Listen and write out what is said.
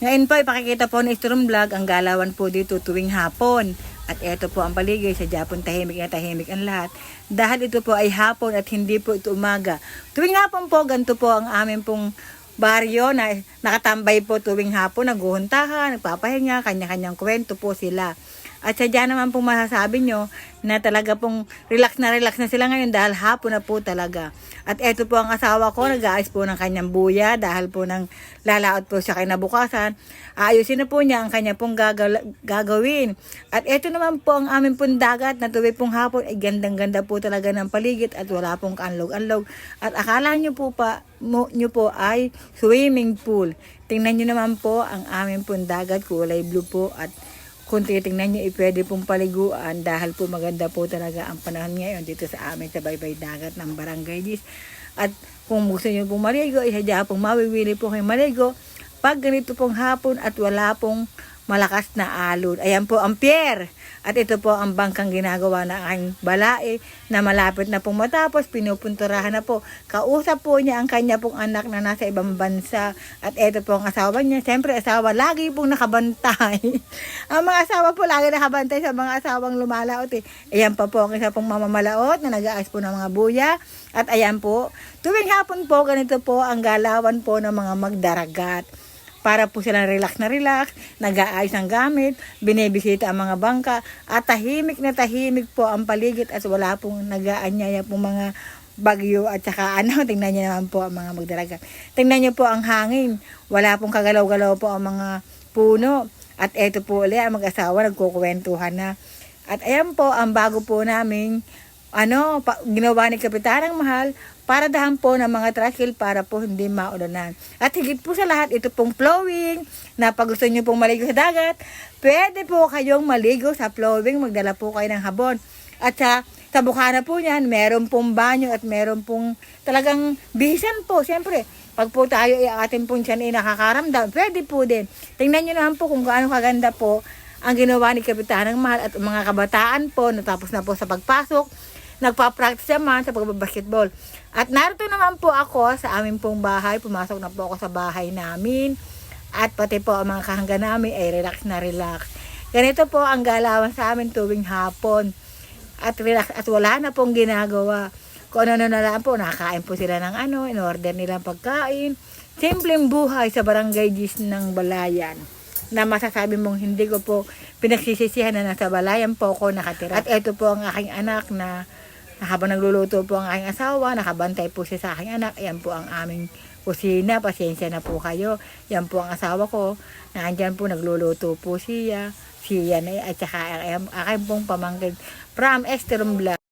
Ngayon po, ipakikita po ng Storm Vlog ang galawan po dito tuwing hapon. At ito po ang paligid sa Japon, tahimik na tahimik ang lahat. Dahil ito po ay hapon at hindi po ito umaga. Tuwing hapon po, ganito po ang amin pong baryo na nakatambay po tuwing hapon, naguhuntahan, nagpapahinga, kanya-kanyang kwento po sila. At sadya naman pong masasabi nyo na talaga pong relax na sila ngayon dahil hapon na po talaga. At eto po ang asawa ko, nag-aayos po ng kanyang buya dahil po nang lalaot po siya kinabukasan. Ayusin na po niya ang kanya pong gagawin. At eto naman po ang aming pong dagat na tuwing pong hapon ay gandang-ganda po talaga ng paligid at wala pong kaanlog-anlog. At akala nyo po ay swimming pool. Tingnan nyo naman po ang aming pong dagat, kulay blue po at kung titingnan nyo, pwede pong paliguan dahil po maganda po talaga ang panahon ngayon dito sa amin sa baybay dagat ng Barangay Dis. At kung gusto nyo pong maligo, isadya pong mawiwili po kayo maligo pag ganito pong hapon at wala pong malakas na alon. Ayan po ang pier. At ito po ang bangkang ginagawa na aking balae na malapit na pong matapos. Pinupunturahan na po. Kausap po niya ang kanya pong anak na nasa ibang bansa. At ito po ang asawa niya. Siyempre asawa, lagi pong nakabantay. Ang mga asawa po lagi nakabantay sa mga asawang lumalaot eh. Ayan pa po ang isa pong mamamalaot na nag-aayos po ng mga buya. At ayan po, tuwing hapon po, ganito po ang galawan po ng mga magdaragat. Para po silang relax, nag-aayos ng gamit, binibisita ang mga bangka, at tahimik na tahimik po ang paligid at wala pong nag-aanyaya pong mga bagyo at saka tingnan niyo naman po ang mga magdaragat. Tingnan niyo po ang hangin, wala pong kagalaw-galaw po ang mga puno. At eto po ulit ang mag-asawa, nagkukwentuhan na. At ayan po ang bago po namin, ginawa ni Kapitanang Mahal para dahan po ng mga trail para po hindi maulanan. At higit po sa lahat, ito pong flowing, na pag gusto nyo pong maligo sa dagat, pwede po kayong maligo sa flowing, magdala po kayo ng habon. At sa bukana po niyan, meron pong banyo at meron pong talagang bihisan po. Siyempre, pag po tayo atin pong tiyan ay nakakaramdam, pwede po din. Tingnan nyo naman po kung gaano kaganda po ang ginawa ni Kapitanang Mahal at mga kabataan po, natapos na po sa pagpasok, nagpa-practice naman sa pagbabasketball. At narito naman po ako sa aming pong bahay. Pumasok na po ako sa bahay namin. At pati po ang mga kahangga namin ay relax na relax. Ganito po ang galawan sa amin tuwing hapon. At relax at wala na pong ginagawa. Kung ano na lang po, nakakain po sila ng in-order nilang pagkain. Simpleng buhay sa Barangay Gis ng Balayan. Na masasabi mong hindi ko po pinagsisisihan na nasa Balayan po ako nakatira. At ito po ang aking anak na habang nagluluto po ang aking asawa, nakabantay po siya sa aking anak. Ayan po ang aming kusina. Pasensya na po kayo. Yan po ang asawa ko. Nandiyan po nagluluto po siya. Siya na at saka aking pong pamangkin from Storm Vlog.